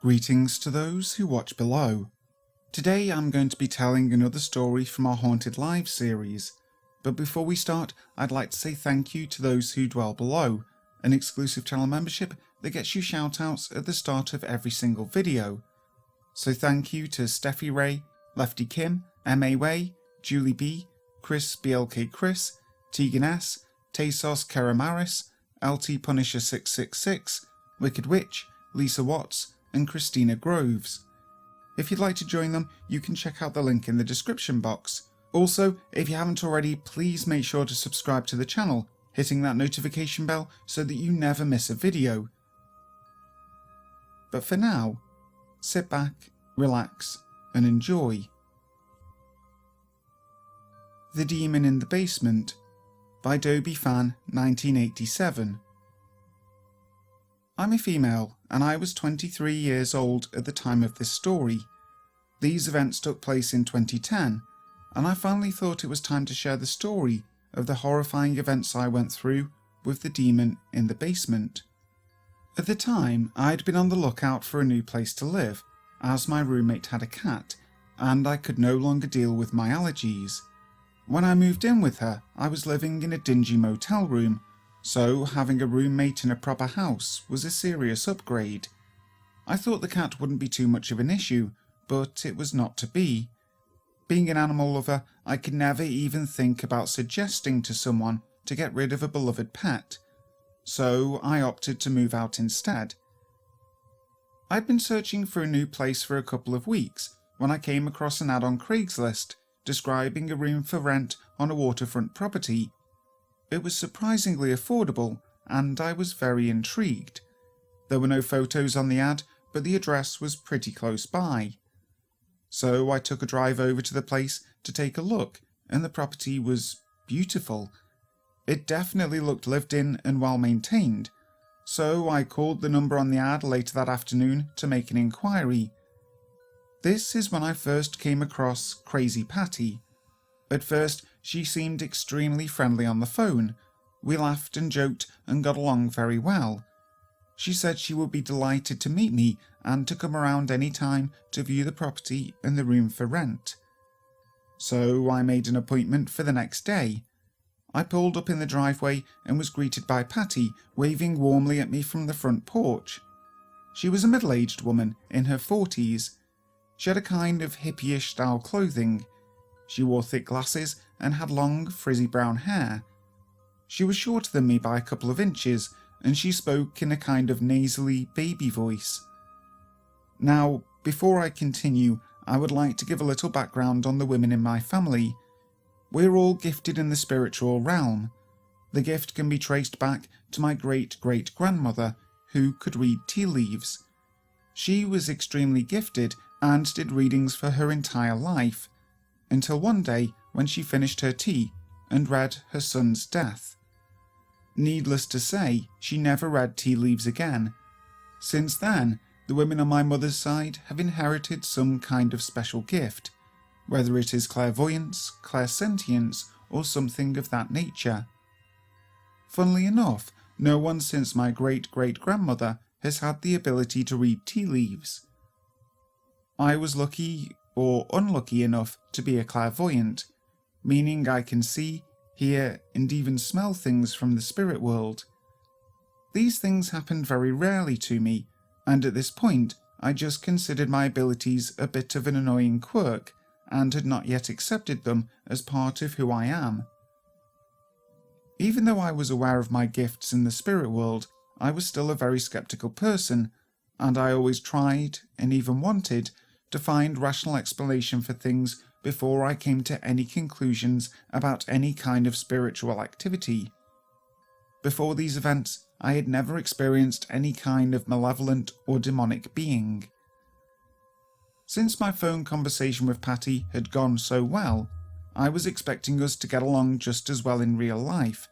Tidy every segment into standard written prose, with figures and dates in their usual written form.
Greetings to those who watch below. Today I'm going to be telling another story from our Haunted Lives series, but before we start I'd like to say thank you to those who dwell below, an exclusive channel membership that gets you shoutouts at the start of every single video. So thank you to Steffi Ray, Lefty Kim, M.A. Way, Julie B, Chris BLK Chris, Tegan S, Taysos Keramaris, LT Punisher 666, Wicked Witch, Lisa Watts, and Christina Groves. If you'd like to join them, you can check out the link in the description box. Also, if you haven't already, please make sure to subscribe to the channel, hitting that notification bell so that you never miss a video. But for now, sit back, relax, and enjoy. The Demon in the Basement by Dobie Fan 1987. I'm a female, and I was 23 years old at the time of this story. These events took place in 2010, and I finally thought it was time to share the story of the horrifying events I went through with the demon in the basement. At the time, I'd been on the lookout for a new place to live, as my roommate had a cat, and I could no longer deal with my allergies. When I moved in with her, I was living in a dingy motel room, so having a roommate in a proper house was a serious upgrade. I thought the cat wouldn't be too much of an issue, but it was not to be. Being an animal lover, I could never even think about suggesting to someone to get rid of a beloved pet, so I opted to move out instead. I'd been searching for a new place for a couple of weeks when I came across an ad on Craigslist describing a room for rent on a waterfront property. It was surprisingly affordable, and I was very intrigued. There were no photos on the ad, but the address was pretty close by. So I took a drive over to the place to take a look, and the property was beautiful. It definitely looked lived in and well maintained, so I called the number on the ad later that afternoon to make an inquiry. This is when I first came across Crazy Patty. At first, she seemed extremely friendly on the phone. We laughed and joked and got along very well. She said she would be delighted to meet me and to come around any time to view the property and the room for rent. So I made an appointment for the next day. I pulled up in the driveway and was greeted by Patty waving warmly at me from the front porch. She was a middle-aged woman in her 40s. She had a kind of hippie-ish style clothing. She wore thick glasses and had long, frizzy brown hair. She was shorter than me by a couple of inches, and she spoke in a kind of nasally baby voice. Now, before I continue, I would like to give a little background on the women in my family. We're all gifted in the spiritual realm. The gift can be traced back to my great-great-grandmother, who could read tea leaves. She was extremely gifted and did readings for her entire life, until one day when she finished her tea and read her son's death. Needless to say, she never read tea leaves again. Since then, the women on my mother's side have inherited some kind of special gift, whether it is clairvoyance, clairsentience, or something of that nature. Funnily enough, no one since my great-great-grandmother has had the ability to read tea leaves. I was lucky or unlucky enough to be a clairvoyant, meaning I can see, hear, and even smell things from the spirit world. These things happened very rarely to me, and at this point I just considered my abilities a bit of an annoying quirk, and had not yet accepted them as part of who I am. Even though I was aware of my gifts in the spirit world, I was still a very skeptical person, and I always tried, and even wanted, to find rational explanation for things before I came to any conclusions about any kind of spiritual activity. Before these events, I had never experienced any kind of malevolent or demonic being. Since my phone conversation with Patty had gone so well, I was expecting us to get along just as well in real life.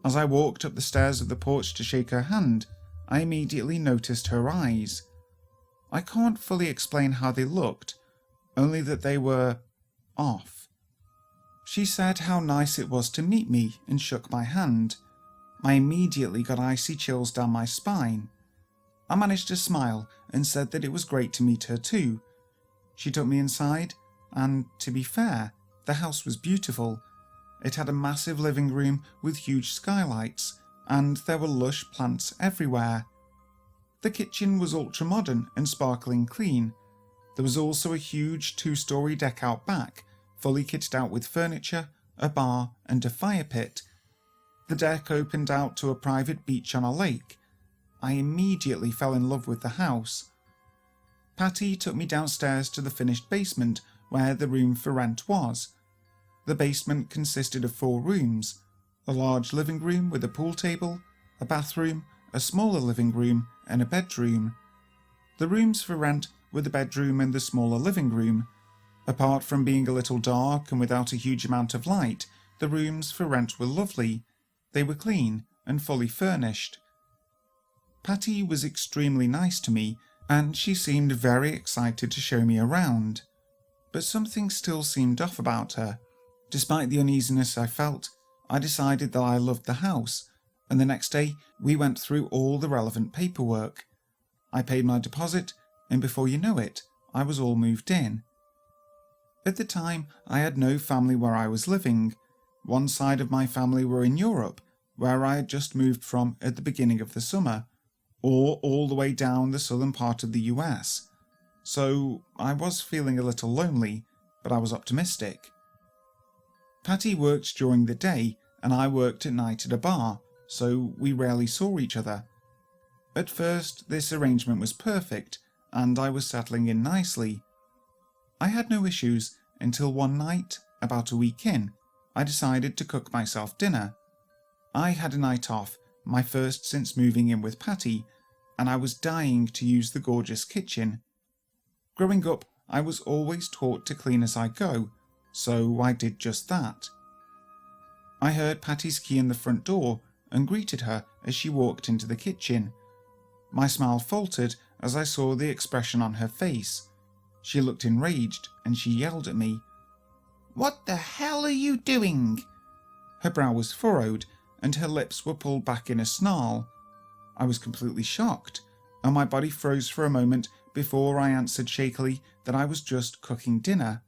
As I walked up the stairs of the porch to shake her hand, I immediately noticed her eyes. I can't fully explain how they looked, only that they were off. She said how nice it was to meet me and shook my hand. I immediately got icy chills down my spine. I managed to smile and said that it was great to meet her too. She took me inside, and to be fair, the house was beautiful. It had a massive living room with huge skylights, and there were lush plants everywhere. The kitchen was ultra-modern and sparkling clean. There was also a huge 2-story deck out back, fully kitted out with furniture, a bar and a fire pit. The deck opened out to a private beach on a lake. I immediately fell in love with the house. Patty took me downstairs to the finished basement where the room for rent was. The basement consisted of 4 rooms, a large living room with a pool table, a bathroom, a smaller living room and a bedroom. The rooms for rent were the bedroom and the smaller living room. Apart from being a little dark and without a huge amount of light, the rooms for rent were lovely. They were clean and fully furnished. Patty was extremely nice to me, and she seemed very excited to show me around. But something still seemed off about her. Despite the uneasiness I felt, I decided that I loved the house, and the next day we went through all the relevant paperwork. I paid my deposit, and before you know it, I was all moved in. At the time, I had no family where I was living. One side of my family were in Europe, where I had just moved from at the beginning of the summer, or all the way down the southern part of the US. So I was feeling a little lonely, but I was optimistic. Patty worked during the day, and I worked at night at a bar, so we rarely saw each other. At first, this arrangement was perfect, and I was settling in nicely. I had no issues until one night, about a week in, I decided to cook myself dinner. I had a night off, my first since moving in with Patty, and I was dying to use the gorgeous kitchen. Growing up, I was always taught to clean as I go, so I did just that. I heard Patty's key in the front door and greeted her as she walked into the kitchen. My smile faltered as I saw the expression on her face. She looked enraged and she yelled at me. "What the hell are you doing?" Her brow was furrowed and her lips were pulled back in a snarl. I was completely shocked, and my body froze for a moment before I answered shakily that I was just cooking dinner.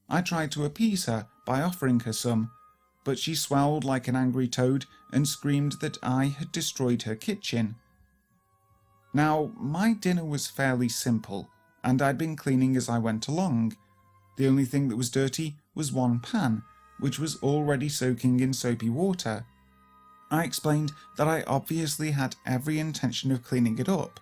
I tried to appease her by offering her some, but she swelled like an angry toad and screamed that I had destroyed her kitchen. Now, my dinner was fairly simple, and I'd been cleaning as I went along. The only thing that was dirty was one pan, which was already soaking in soapy water. I explained that I obviously had every intention of cleaning it up,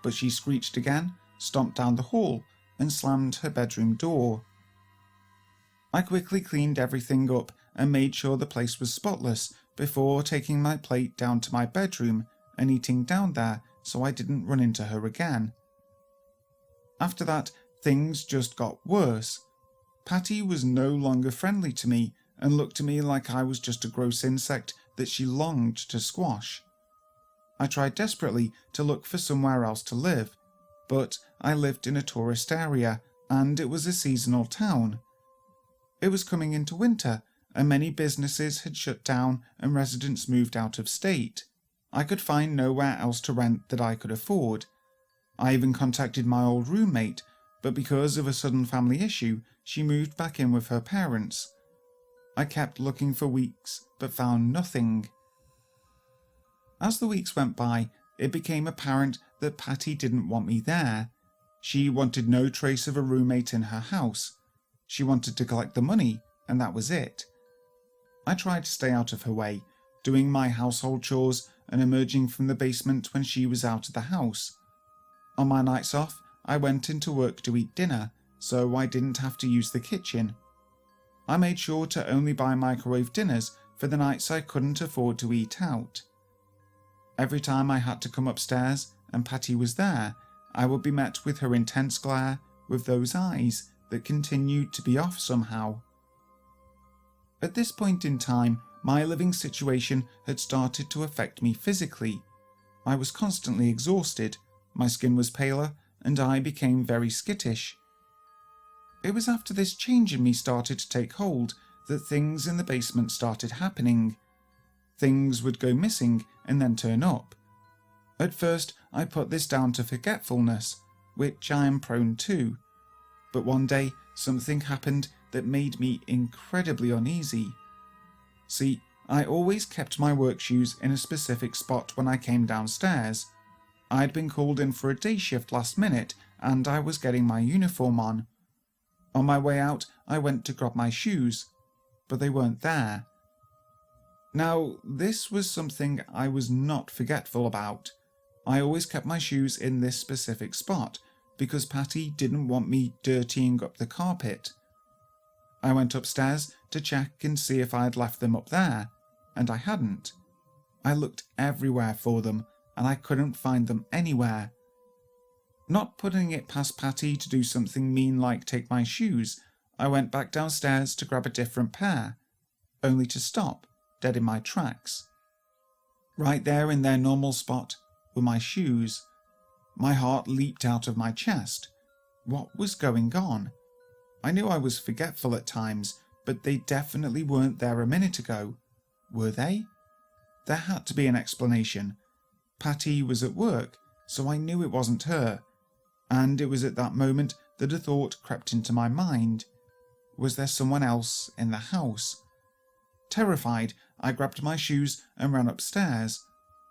but she screeched again, stomped down the hall, and slammed her bedroom door. I quickly cleaned everything up and made sure the place was spotless before taking my plate down to my bedroom and eating down there so I didn't run into her again. After that, things just got worse. Patty was no longer friendly to me and looked at me like I was just a gross insect that she longed to squash. I tried desperately to look for somewhere else to live, but I lived in a tourist area and it was a seasonal town. It was coming into winter and many businesses had shut down and residents moved out of state. I could find nowhere else to rent that I could afford. I even contacted my old roommate, but because of a sudden family issue, she moved back in with her parents. I kept looking for weeks, but found nothing. As the weeks went by, it became apparent that Patty didn't want me there. She wanted no trace of a roommate in her house. She wanted to collect the money, and that was it. I tried to stay out of her way, doing my household chores and emerging from the basement when she was out of the house. On my nights off, I went into work to eat dinner, so I didn't have to use the kitchen. I made sure to only buy microwave dinners for the nights I couldn't afford to eat out. Every time I had to come upstairs and Patty was there, I would be met with her intense glare, with those eyes that continued to be off somehow. At this point in time, my living situation had started to affect me physically. I was constantly exhausted, my skin was paler, and I became very skittish. It was after this change in me started to take hold that things in the basement started happening. Things would go missing and then turn up. At first, I put this down to forgetfulness, which I am prone to. But one day, something happened that made me incredibly uneasy. See, I always kept my work shoes in a specific spot when I came downstairs. I'd been called in for a day shift last minute, and I was getting my uniform on. On my way out, I went to grab my shoes, but they weren't there. Now, this was something I was not forgetful about. I always kept my shoes in this specific spot, because Patty didn't want me dirtying up the carpet. I went upstairs to check and see if I had left them up there, and I hadn't. I looked everywhere for them, and I couldn't find them anywhere. Not putting it past Patty to do something mean like take my shoes, I went back downstairs to grab a different pair, only to stop, dead in my tracks. Right there in their normal spot were my shoes. My heart leaped out of my chest. What was going on? I knew I was forgetful at times, but they definitely weren't there a minute ago. Were they? There had to be an explanation. Patty was at work, so I knew it wasn't her. And it was at that moment that a thought crept into my mind. Was there someone else in the house? Terrified, I grabbed my shoes and ran upstairs.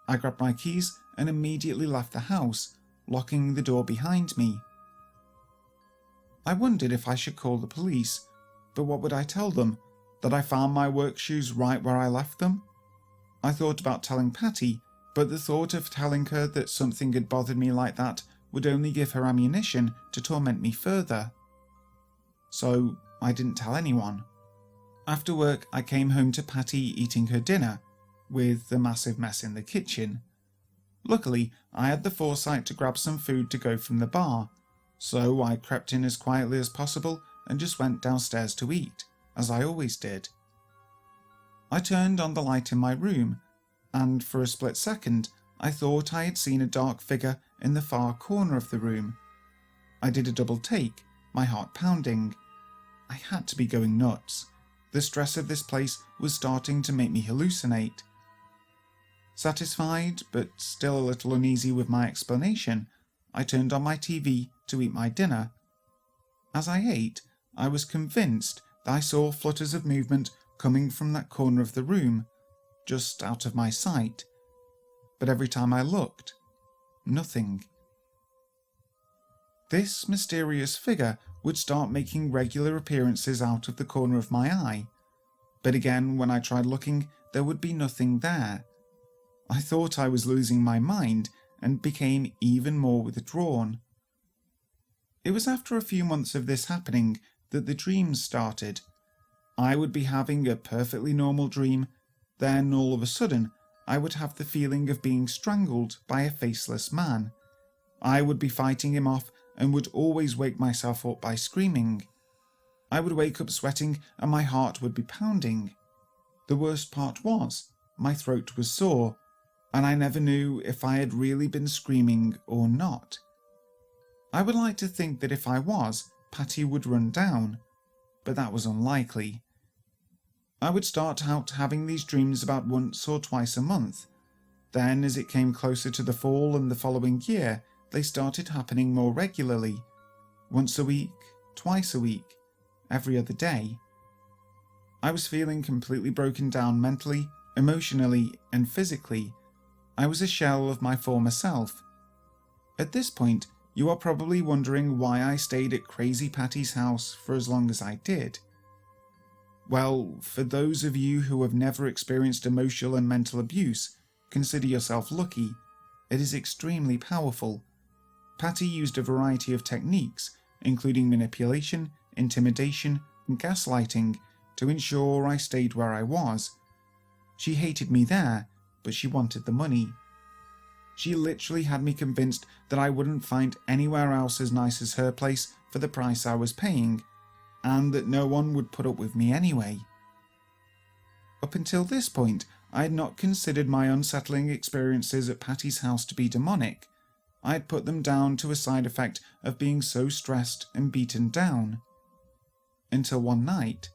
I grabbed my keys and immediately left the house, locking the door behind me. I wondered if I should call the police, but what would I tell them? That I found my work shoes right where I left them? I thought about telling Patty, but the thought of telling her that something had bothered me like that would only give her ammunition to torment me further. So I didn't tell anyone. After work, I came home to Patty eating her dinner, with a massive mess in the kitchen. Luckily, I had the foresight to grab some food to go from the bar, so I crept in as quietly as possible and just went downstairs to eat, as I always did. I turned on the light in my room, and for a split second, I thought I had seen a dark figure in the far corner of the room. I did a double take, my heart pounding. I had to be going nuts. The stress of this place was starting to make me hallucinate. Satisfied, but still a little uneasy with my explanation, I turned on my TV to eat my dinner. As I ate, I was convinced that I saw flutters of movement coming from that corner of the room, just out of my sight. But every time I looked, nothing. This mysterious figure would start making regular appearances out of the corner of my eye, but again, when I tried looking, there would be nothing there. I thought I was losing my mind and became even more withdrawn. It was after a few months of this happening that the dreams started. I would be having a perfectly normal dream, then all of a sudden I would have the feeling of being strangled by a faceless man. I would be fighting him off and would always wake myself up by screaming. I would wake up sweating and my heart would be pounding. The worst part was, my throat was sore, and I never knew if I had really been screaming or not. I would like to think that if I was, Patty would run down, but that was unlikely. I would start out having these dreams about once or twice a month. Then, as it came closer to the fall and the following year, they started happening more regularly. Once a week, twice a week, every other day. I was feeling completely broken down mentally, emotionally, and physically. I was a shell of my former self. At this point, you are probably wondering why I stayed at Crazy Patty's house for as long as I did. Well, for those of you who have never experienced emotional and mental abuse, consider yourself lucky. It is extremely powerful. Patty used a variety of techniques, including manipulation, intimidation, and gaslighting, to ensure I stayed where I was. She hated me there, but she wanted the money. She literally had me convinced that I wouldn't find anywhere else as nice as her place for the price I was paying, and that no one would put up with me anyway. Up until this point, I had not considered my unsettling experiences at Patty's house to be demonic. I had put them down to a side effect of being so stressed and beaten down. Until one night.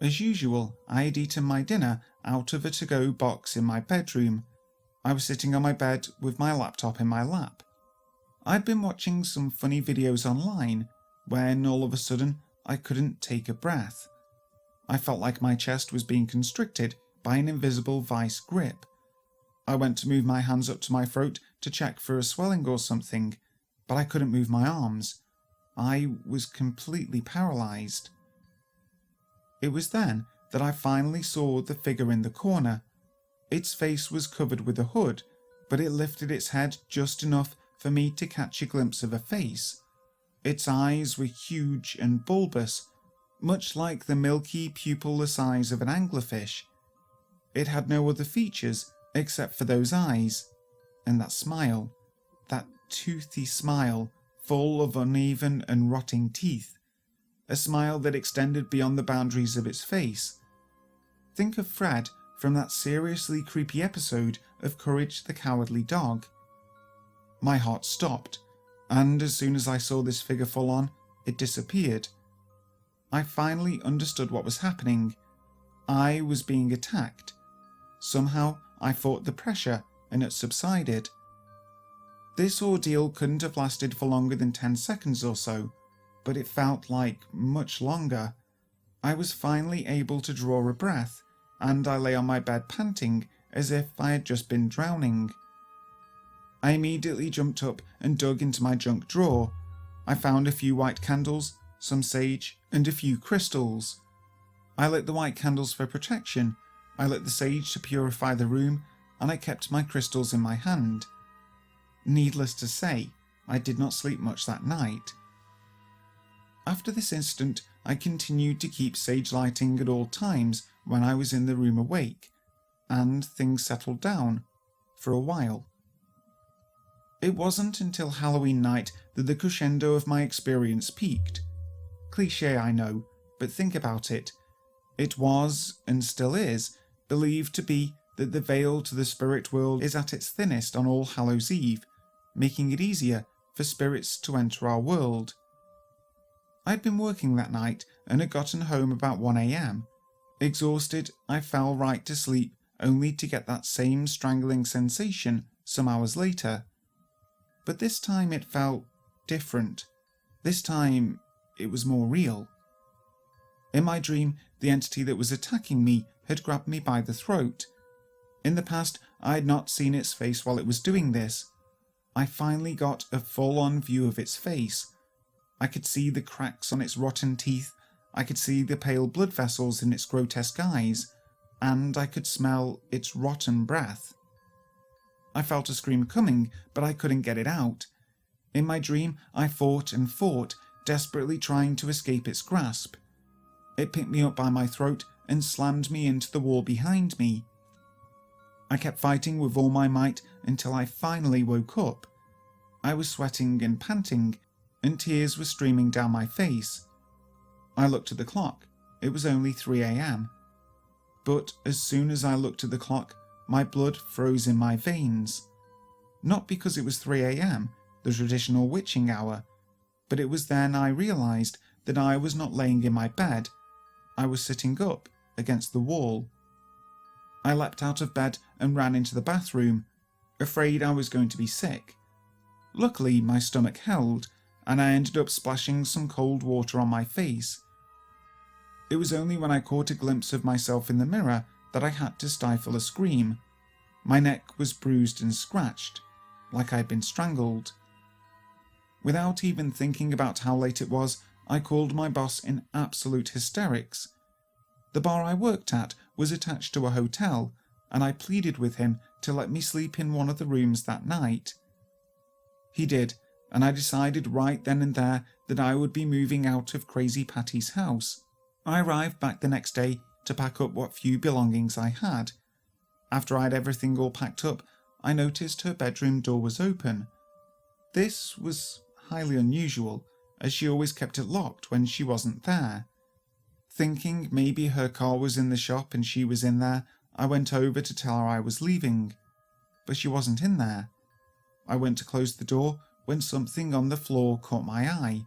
As usual, I had eaten my dinner out of a to-go box in my bedroom. I was sitting on my bed with my laptop in my lap. I'd been watching some funny videos online when all of a sudden I couldn't take a breath. I felt like my chest was being constricted by an invisible vice grip. I went to move my hands up to my throat to check for a swelling or something, but I couldn't move my arms. I was completely paralyzed. It was then that I finally saw the figure in the corner. Its face was covered with a hood, but it lifted its head just enough for me to catch a glimpse of a face. Its eyes were huge and bulbous, much like the milky pupil the size of an anglerfish. It had no other features except for those eyes, and that smile, that toothy smile full of uneven and rotting teeth, a smile that extended beyond the boundaries of its face. Think of Fred from that seriously creepy episode of Courage the Cowardly Dog. My heart stopped, and as soon as I saw this figure full on, it disappeared. I finally understood what was happening. I was being attacked. Somehow I fought the pressure and it subsided. This ordeal couldn't have lasted for longer than 10 seconds or so, but it felt like much longer. I was finally able to draw a breath, and I lay on my bed panting as if I had just been drowning. I immediately jumped up and dug into my junk drawer. I found a few white candles, some sage, and a few crystals. I lit the white candles for protection, I lit the sage to purify the room, and I kept my crystals in my hand. Needless to say, I did not sleep much that night. After this incident, I continued to keep sage lighting at all times when I was in the room awake, and things settled down for a while. It wasn't until Halloween night that the crescendo of my experience peaked. Cliché, I know, but think about it. It was, and still is, believed to be that the veil to the spirit world is at its thinnest on All Hallows Eve, making it easier for spirits to enter our world. I'd been working that night and had gotten home about 1 a.m. Exhausted, I fell right to sleep, only to get that same strangling sensation some hours later. But this time it felt different. This time it was more real. In my dream, the entity that was attacking me had grabbed me by the throat. In the past, I had not seen its face while it was doing this. I finally got a full-on view of its face. I could see the cracks on its rotten teeth, I could see the pale blood vessels in its grotesque eyes, and I could smell its rotten breath. I felt a scream coming, but I couldn't get it out. In my dream, I fought and fought, desperately trying to escape its grasp. It picked me up by my throat and slammed me into the wall behind me. I kept fighting with all my might until I finally woke up. I was sweating and panting, and tears were streaming down my face. I looked at the clock. It was only 3 a.m. But as soon as I looked at the clock, my blood froze in my veins. Not because it was 3 a.m., the traditional witching hour, but it was then I realised that I was not laying in my bed. I was sitting up against the wall. I leapt out of bed and ran into the bathroom, afraid I was going to be sick. Luckily, my stomach held, and I ended up splashing some cold water on my face. It was only when I caught a glimpse of myself in the mirror that I had to stifle a scream. My neck was bruised and scratched, like I'd been strangled. Without even thinking about how late it was, I called my boss in absolute hysterics. The bar I worked at was attached to a hotel, and I pleaded with him to let me sleep in one of the rooms that night. He did, and I decided right then and there that I would be moving out of Crazy Patty's house. I arrived back the next day to pack up what few belongings I had. After I had everything all packed up, I noticed her bedroom door was open. This was highly unusual, as she always kept it locked when she wasn't there. Thinking maybe her car was in the shop and she was in there, I went over to tell her I was leaving. But she wasn't in there. I went to close the door when something on the floor caught my eye.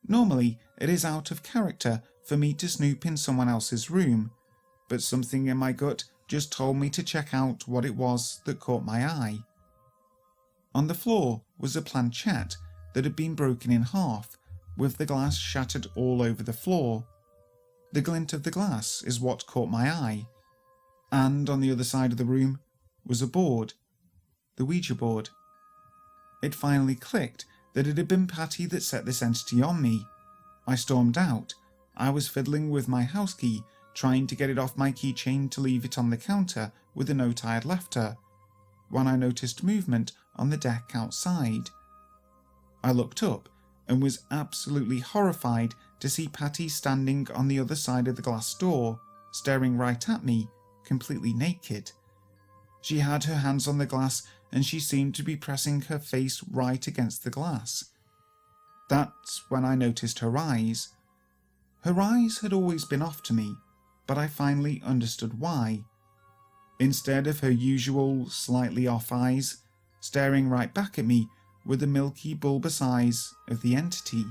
Normally, it is out of character for me to snoop in someone else's room, but something in my gut just told me to check out what it was that caught my eye. On the floor was a planchette that had been broken in half, with the glass shattered all over the floor. The glint of the glass is what caught my eye, and on the other side of the room was a board, the Ouija board. It finally clicked that it had been Patty that set this entity on me. I stormed out. I was fiddling with my house key, trying to get it off my keychain to leave it on the counter with a note I had left her, when I noticed movement on the deck outside. I looked up and was absolutely horrified to see Patty standing on the other side of the glass door, staring right at me, completely naked. She had her hands on the glass and she seemed to be pressing her face right against the glass. That's when I noticed her eyes. Her eyes had always been off to me, but I finally understood why. Instead of her usual slightly off eyes, staring right back at me were the milky bulbous eyes of the entity.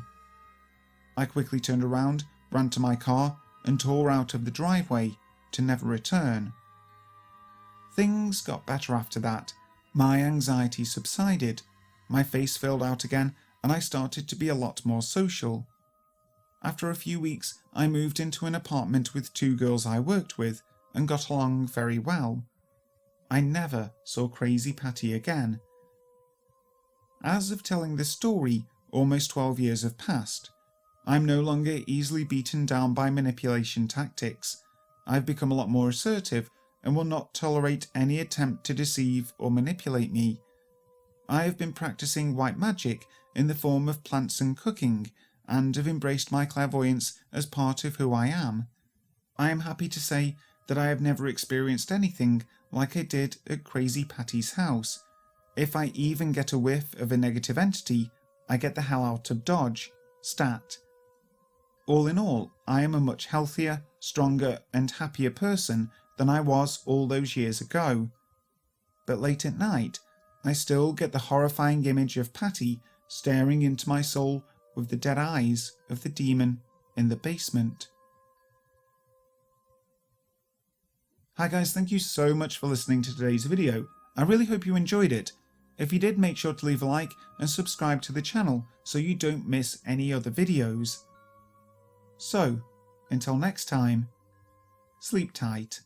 I quickly turned around, ran to my car, and tore out of the driveway to never return. Things got better after that. My anxiety subsided, my face filled out again, and I started to be a lot more social. After a few weeks, I moved into an apartment with 2 girls I worked with and got along very well. I never saw Crazy Patty again. As of telling this story, almost 12 years have passed. I'm no longer easily beaten down by manipulation tactics. I've become a lot more assertive and will not tolerate any attempt to deceive or manipulate me. I have been practicing white magic in the form of plants and cooking, and have embraced my clairvoyance as part of who I am. I am happy to say that I have never experienced anything like I did at Crazy Patty's house. If I even get a whiff of a negative entity, I get the hell out of Dodge. Stat. All in all, I am a much healthier, stronger and happier person than I was all those years ago. But late at night, I still get the horrifying image of Patty staring into my soul with the dead eyes of the demon in the basement. Hi guys, thank you so much for listening to today's video. I really hope you enjoyed it. If you did, make sure to leave a like and subscribe to the channel so you don't miss any other videos. So, until next time, sleep tight.